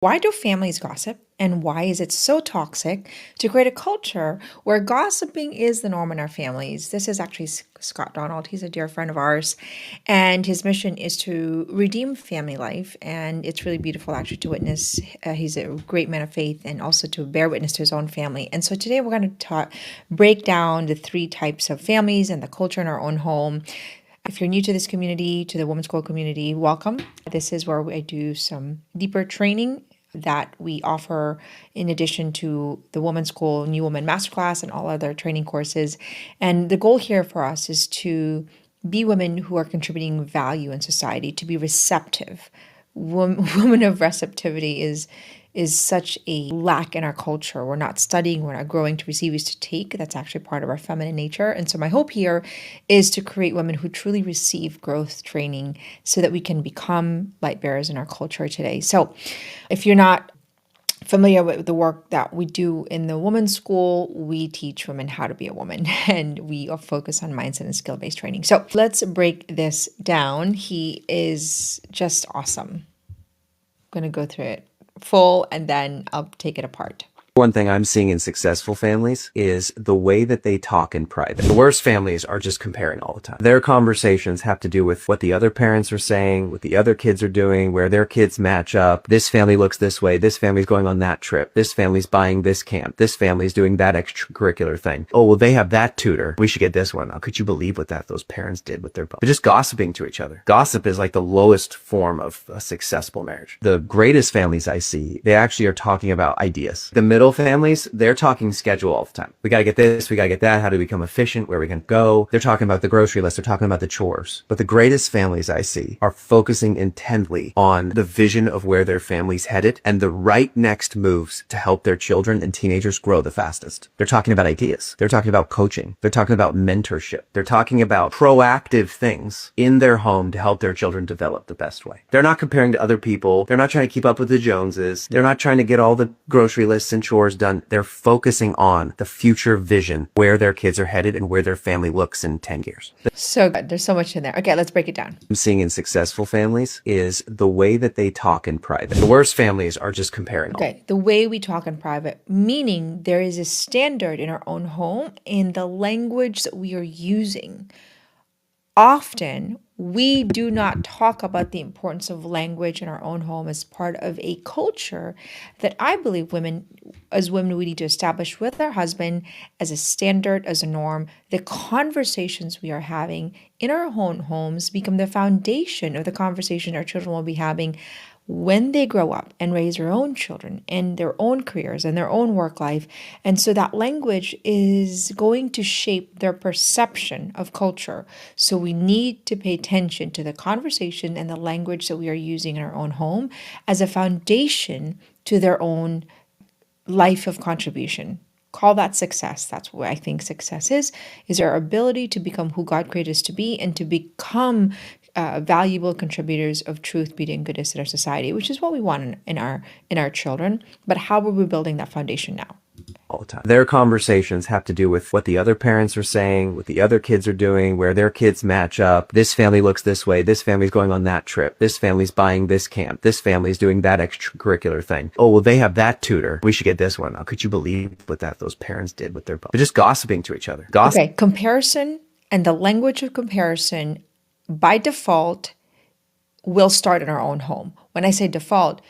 Why do families gossip? And why is it so toxic to create a culture where gossiping is the norm in our families? This is actually Scott Donnell. He's a dear friend of ours. And his mission is to redeem family life. And it's really beautiful actually to witness. He's a great man of faith and also to bear witness to his own family. And so today we're going to break down the three types of families and the culture in our own home. If you're new to this community, to the Women's School community, welcome. This is where I do some deeper training that we offer in addition to the Women's School New Woman Masterclass and all other training courses. And the goal here for us is to be women who are contributing value in society, to be receptive. Women of receptivity is such a lack in our culture. We're not studying, we're not growing to receive is to take. That's actually part of our feminine nature. And so my hope here is to create women who truly receive growth training so that we can become light bearers in our culture today. So if you're not familiar with the work that we do in the Women's School, we teach women how to be a woman, and we are focused on mindset and skill-based training. So let's break this down. He is just awesome. I'm going to go through it full and then I'll take it apart. One thing I'm seeing in successful families is the way that they talk in private. The worst families are just comparing all the time. Their conversations have to do with what the other parents are saying, what the other kids are doing, where their kids match up. This family looks this way. This family's going on that trip. This family's buying this camp. This family's doing that extracurricular thing. Oh, well, they have that tutor. We should get this one. Now, could you believe what those parents did with their They're just gossiping to each other. Gossip is like the lowest form of a successful marriage. The greatest families I see, they actually are talking about ideas. The middle families, they're talking schedule all the time. We gotta get this, we gotta get that, how do we become efficient, where we can go. They're talking about the grocery list, they're talking about the chores. But the greatest families I see are focusing intently on the vision of where their family's headed and the right next moves to help their children and teenagers grow the fastest. They're talking about ideas. They're talking about coaching. They're talking about mentorship. They're talking about proactive things in their home to help their children develop the best way. They're not comparing to other people. They're not trying to keep up with the Joneses. They're not trying to get all the grocery lists and chores done. They're focusing on the future vision, where their kids are headed and where their family looks in 10 years. So good. There's so much in there. Okay, let's break it down. I'm seeing in successful families is the way that they talk in private. The worst families are just comparing. Okay, the way we talk in private, meaning there is a standard in our own home in the language that we are using. Often, we do not talk about the importance of language in our own home as part of a culture that I believe as women, we need to establish with our husband as a standard, as a norm. The conversations we are having in our own homes become the foundation of the conversation our children will be having when they grow up and raise their own children and their own careers and their own work life. And so that language is going to shape their perception of culture. So we need to pay attention to the conversation and the language that we are using in our own home as a foundation to their own life of contribution. Call that success. That's what I think success is our ability to become who God created us to be and to become valuable contributors of truth, beauty, and goodness in our society, which is what we want in our children. But how are we building that foundation now? All the time. Their conversations have to do with what the other parents are saying, what the other kids are doing, where their kids match up. This family looks this way. This family's going on that trip. This family's buying this camp. This family's doing that extracurricular thing. Oh, well, they have that tutor. We should get this one. Now, could you believe what those parents did with their They're just gossiping to each other. Okay, comparison and the language of comparison by default will start in our own home. When I say default,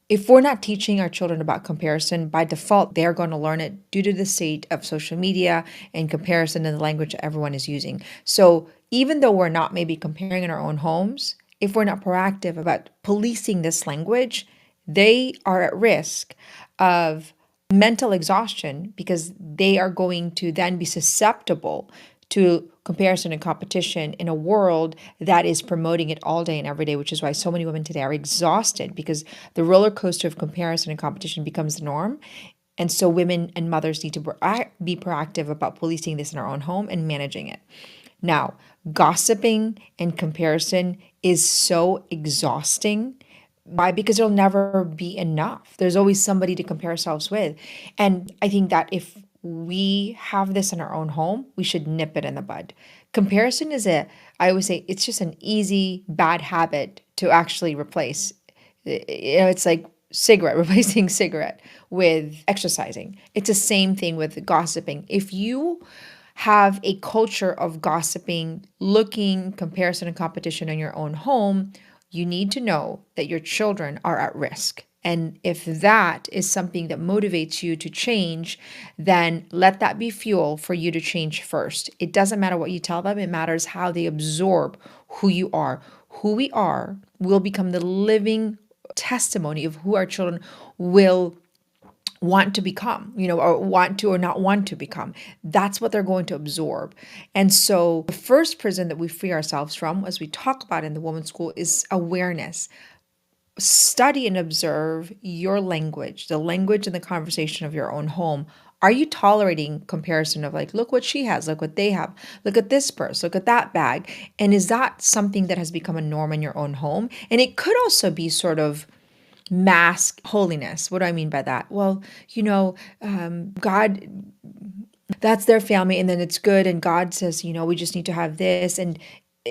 if we're not teaching our children about comparison, by default, they're going to learn it due to the state of social media and comparison and the language that everyone is using. So even though we're not maybe comparing in our own homes, if we're not proactive about policing this language, they are at risk of mental exhaustion because they are going to then be susceptible to comparison and competition in a world that is promoting it all day and every day, which is why so many women today are exhausted because the roller coaster of comparison and competition becomes the norm. And so women and mothers need to be proactive about policing this in our own home and managing it. Now, gossiping and comparison is so exhausting. Why? Because it'll never be enough. There's always somebody to compare ourselves with. And I think that if we have this in our own home, we should nip it in the bud. Comparison I always say, it's just an easy bad habit to actually replace. It's like replacing cigarette with exercising. It's the same thing with gossiping. If you have a culture of gossiping, looking, comparison, and competition in your own home, you need to know that your children are at risk. And if that is something that motivates you to change, then let that be fuel for you to change first. It doesn't matter what you tell them, it matters how they absorb who you are. Who we are will become the living testimony of who our children will want to become, or want to or not want to become. That's what they're going to absorb. And so the first prison that we free ourselves from, as we talk about in the women's school, is awareness. Study and observe your language, the language and the conversation of your own home. Are you tolerating comparison of like, look what she has, look what they have, look at this purse, look at that bag? And is that something that has become a norm in your own home? And it could also be sort of mask holiness. What do I mean by that? Well, God, that's their family, and then it's good. And God says, we just need to have this. And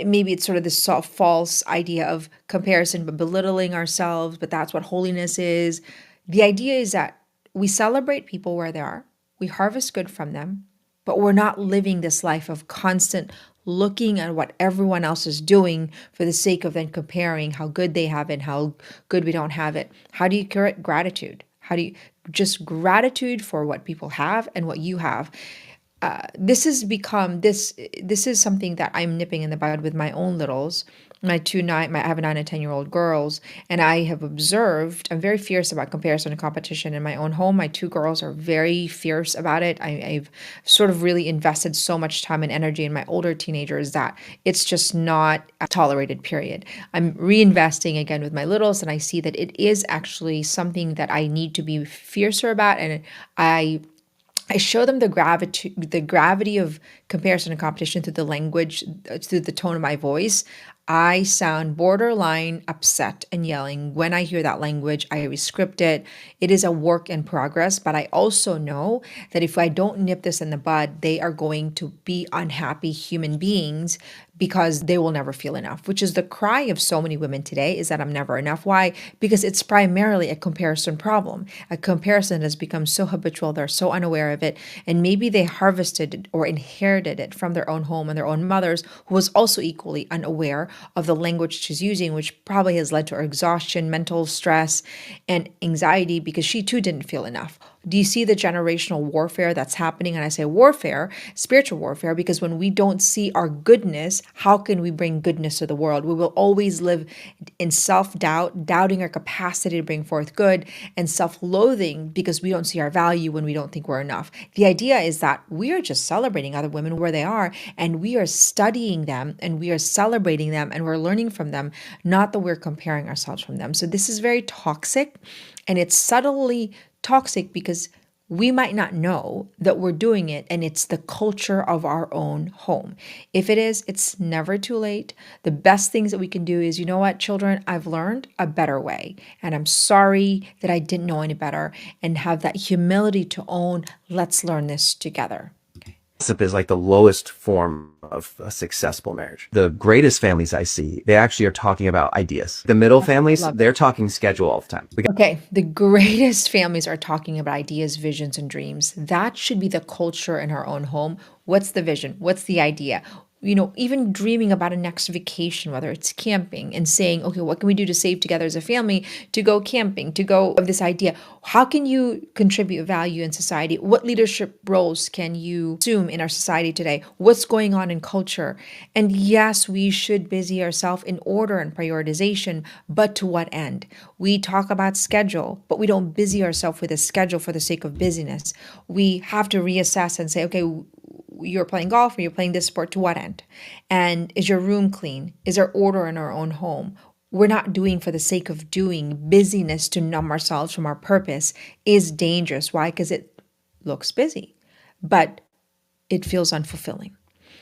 maybe it's sort of this false idea of comparison, but belittling ourselves. But that's what holiness is. The idea is that we celebrate people where they are, we harvest good from them, but we're not living this life of constant looking at what everyone else is doing for the sake of then comparing how good they have and how good we don't have it. How do you create gratitude? How do you just gratitude for what people have and what you have? This has become this is something that I'm nipping in the bud with my own littles. I have a 9 and 10-year-old girls, and I have observed, I'm very fierce about comparison and competition in my own home. My 2 girls are very fierce about it. I've sort of really invested so much time and energy in my older teenagers that it's just not a tolerated, period. I'm reinvesting again with my littles, and I see that it is actually something that I need to be fiercer about, and I show them the gravity of comparison and competition through the language, through the tone of my voice. I sound borderline upset and yelling. When I hear that language, I rescript it. It is a work in progress, but I also know that if I don't nip this in the bud, they are going to be unhappy human beings because they will never feel enough, which is the cry of so many women today, is that I'm never enough. Why? Because it's primarily a comparison problem. A comparison has become so habitual, they're so unaware of it, and maybe they harvested it or inherited it from their own home and their own mothers, who was also equally unaware of the language she's using, which probably has led to her exhaustion, mental stress, and anxiety because she too didn't feel enough. Do you see the generational warfare that's happening? And I say warfare, spiritual warfare, because when we don't see our goodness, how can we bring goodness to the world? We will always live in self-doubt, doubting our capacity to bring forth good, and self-loathing because we don't see our value when we don't think we're enough. The idea is that we are just celebrating other women where they are, and we are studying them, and we are celebrating them, and we're learning from them, not that we're comparing ourselves from them. So this is very toxic, and it's subtly toxic because we might not know that we're doing it, and it's the culture of our own home. If it is, it's never too late. The best things that we can do is, you know what, children, I've learned a better way, and I'm sorry that I didn't know any better, and have that humility to own, let's learn this together. Gossip is like the lowest form of a successful marriage. The greatest families I see, they actually are talking about ideas. The middle families, they're talking schedule all the time. Okay, the greatest families are talking about ideas, visions, and dreams. That should be the culture in our own home. What's the vision? What's the idea? Even dreaming about a next vacation, whether it's camping, and saying, okay, what can we do to save together as a family to go camping, to go of this idea? How can you contribute value in society? What leadership roles can you assume in our society today? What's going on in culture? And yes, we should busy ourselves in order and prioritization, but to what end? We talk about schedule, but we don't busy ourselves with a schedule for the sake of busyness. We have to reassess and say, okay, you're playing golf or you're playing this sport, to what end? And is your room clean? Is there order in our own home? We're not doing for the sake of doing. Busyness to numb ourselves from our purpose is dangerous. Why? Because it looks busy, but it feels unfulfilling.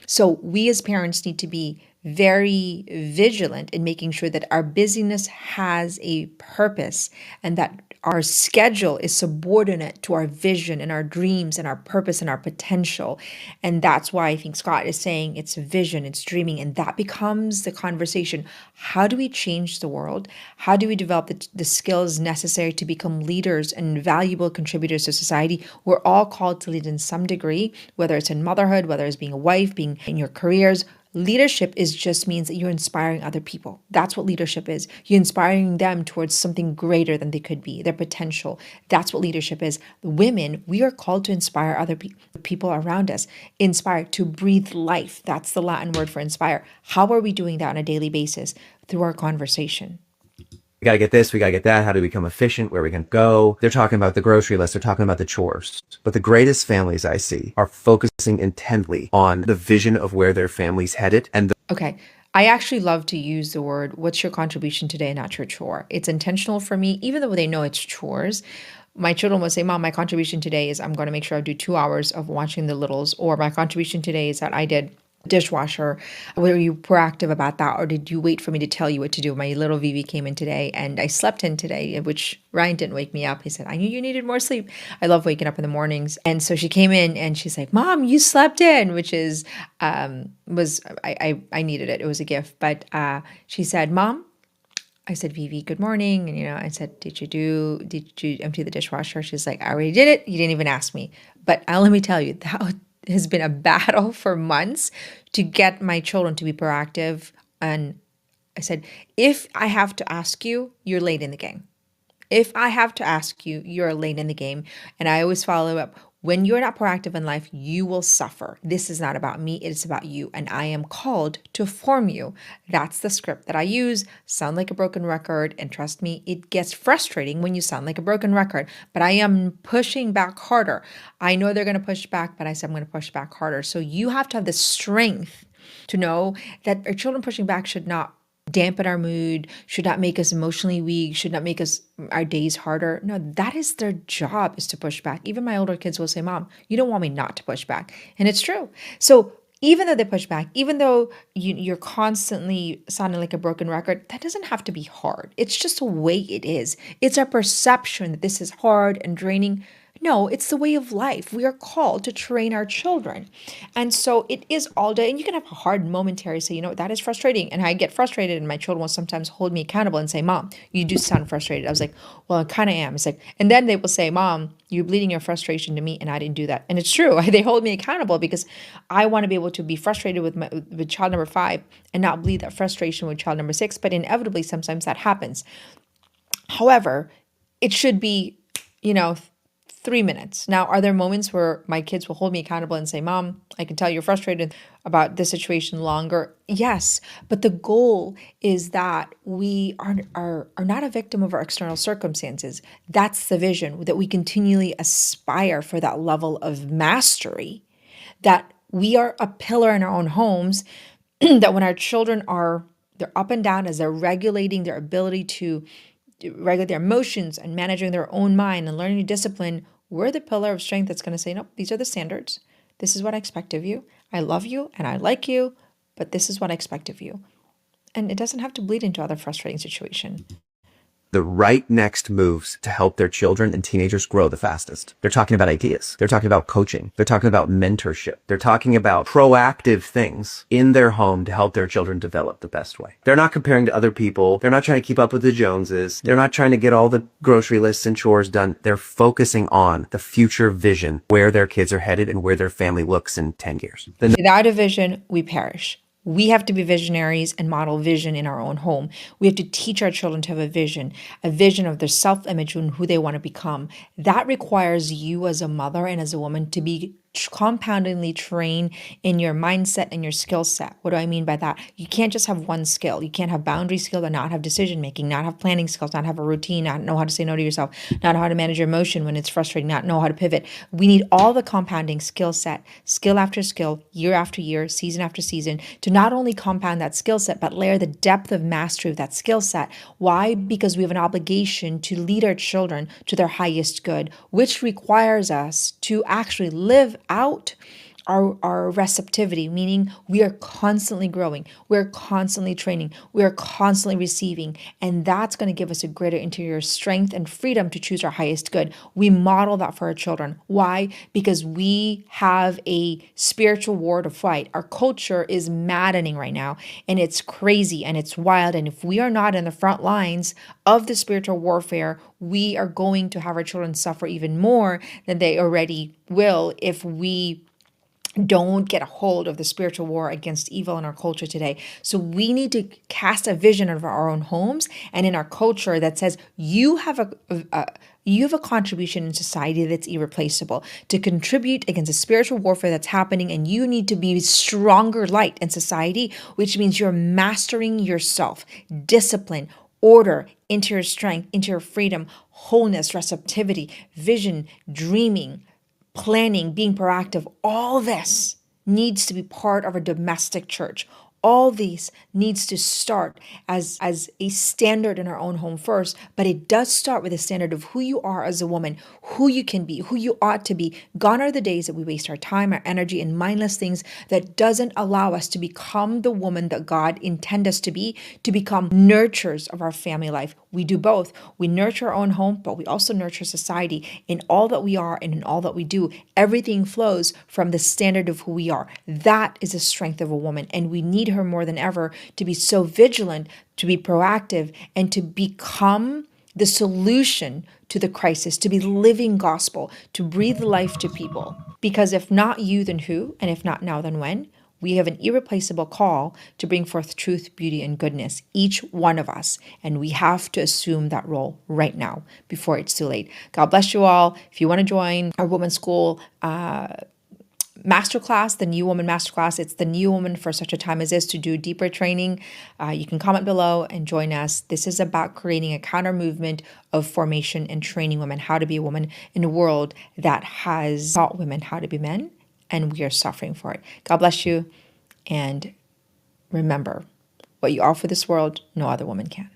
So we as parents need to be very vigilant in making sure that our busyness has a purpose, and that our schedule is subordinate to our vision and our dreams and our purpose and our potential. And that's why I think Scott is saying it's vision, it's dreaming, and that becomes the conversation. How do we change the world? How do we develop the skills necessary to become leaders and valuable contributors to society? We're all called to lead in some degree, whether it's in motherhood, whether it's being a wife, being in your careers. Leadership is just means that you're inspiring other people. That's what leadership is. You're inspiring them towards something greater than they could be, their potential. That's what leadership is. Women, we are called to inspire other people around us. Inspire, to breathe life. That's the Latin word for inspire. How are we doing that on a daily basis? Through our conversation. We gotta get this, we gotta get that. How do we become efficient? Where we can go? They're talking about the grocery list. They're talking about the chores. But the greatest families I see are focusing intently on the vision of where their family's headed. And Okay. I actually love to use the word, what's your contribution today, not your chore. It's intentional for me, even though they know it's chores. My children will say, Mom, my contribution today is I'm going to make sure I do 2 hours of watching the littles, or my contribution today is that I did dishwasher. Were you proactive about that, or did you wait for me to tell you what to do? My little Vivi came in today and I slept in today, which Ryan didn't wake me up. He said, I knew you needed more sleep. I love waking up in the mornings. And so she came in and she's like, Mom, you slept in, which is I needed it. It was a gift. But she said, Mom, I said, Vivi, good morning. And, I said, did you empty the dishwasher? She's like, I already did it. You didn't even ask me. But let me tell you, that has been a battle for months to get my children to be proactive. And I said, if I have to ask you, you're late in the game. If I have to ask you, you're late in the game. And I always follow up. When you're not proactive in life, you will suffer. This is not about me. It's about you. And I am called to form you. That's the script that I use. Sound like a broken record. And trust me, it gets frustrating when you sound like a broken record. But I am pushing back harder. I know they're going to push back, but I said I'm going to push back harder. So you have to have the strength to know that our children pushing back should not dampen our mood, should not make us emotionally weak, should not make us our days harder. No, that is their job, is to push back. Even my older kids will say, Mom, you don't want me not to push back. And it's true. So even though they push back, even though you're constantly sounding like a broken record, that doesn't have to be hard. It's just the way it is. It's our perception that this is hard and draining. No, it's the way of life. We are called to train our children. And so it is all day. And you can have a hard momentary say, that is frustrating. And I get frustrated, and my children will sometimes hold me accountable and say, Mom, you do sound frustrated. I was like, well, I kind of am. It's like, and then they will say, Mom, you're bleeding your frustration to me, and I didn't do that. And it's true. They hold me accountable because I want to be able to be frustrated with child number 5 and not bleed that frustration with child number 6. But inevitably, sometimes that happens. However, it should be, 3 minutes. Now, are there moments where my kids will hold me accountable and say, Mom, I can tell you're frustrated about this situation longer? Yes, but the goal is that we are not a victim of our external circumstances. That's the vision, that we continually aspire for that level of mastery, that we are a pillar in our own homes, that when our children they're up and down as they're regulating their ability to regulate their emotions and managing their own mind and learning discipline, we're the pillar of strength that's going to say, nope, these are the standards. This is what I expect of you. I love you and I like you, but this is what I expect of you. And it doesn't have to bleed into other frustrating situations. the right next moves to help their children and teenagers grow the fastest. They're talking about ideas. They're talking about coaching. They're talking about mentorship. They're talking about proactive things in their home to help their children develop the best way. They're not comparing to other people. They're not trying to keep up with the Joneses. They're not trying to get all the grocery lists and chores done. They're focusing on the future vision, where their kids are headed and where their family looks in 10 years. Without a vision, we perish. We have to be visionaries and model vision in our own home. We have to teach our children to have a vision of their self-image and who they want to become. That requires you as a mother and as a woman to be compoundingly trained in your mindset and your skill set. What do I mean by that? You can't just have one skill. You can't have boundary skill and not have decision making, not have planning skills, not have a routine, not know how to say no to yourself, not know how to manage your emotion when it's frustrating, not know how to pivot. We need all the compounding skill set, skill after skill, year after year, season after season, to not only compound that skill set, but layer the depth of mastery of that skill set. Why? Because we have an obligation to lead our children to their highest good, which requires us to actually live out our receptivity, meaning we are constantly growing, we're constantly training, we are constantly receiving, and that's going to give us a greater interior strength and freedom to choose our highest good. We model that for our children. Why? Because we have a spiritual war to fight. Our culture is maddening right now, and it's crazy and it's wild, and if we are not in the front lines of the spiritual warfare, we are going to have our children suffer even more than they already will if we don't get a hold of the spiritual war against evil in our culture today. So we need to cast a vision of our own homes and in our culture that says you have a contribution in society that's irreplaceable to contribute against the spiritual warfare that's happening, and you need to be stronger light in society, which means you're mastering yourself, discipline, order, interior strength, interior freedom, wholeness, receptivity, vision, dreaming, planning, being proactive. All this needs to be part of a domestic church. All these needs to start as a standard in our own home first, but it does start with a standard of who you are as a woman, who you can be, who you ought to be. Gone are the days that we waste our time, our energy in mindless things that doesn't allow us to become the woman that God intended us to become nurturers of our family life. We do both. We nurture our own home, but we also nurture society in all that we are and in all that we do. Everything flows from the standard of who we are. That is the strength of a woman, and we need her more than ever to be so vigilant, to be proactive, and to become the solution to the crisis, to be living gospel, to breathe life to people. Because if not you, then who? And if not now, then when? We have an irreplaceable call to bring forth truth, beauty, and goodness, each one of us. And we have to assume that role right now before it's too late. God bless you all. If you want to join our Women's School masterclass, the New Woman Masterclass, it's the New Woman for such a time as this to do deeper training. You can comment below and join us. This is about creating a counter movement of formation and training women how to be a woman in a world that has taught women how to be men, and we are suffering for it. God bless you, and remember, what you offer this world, no other woman can.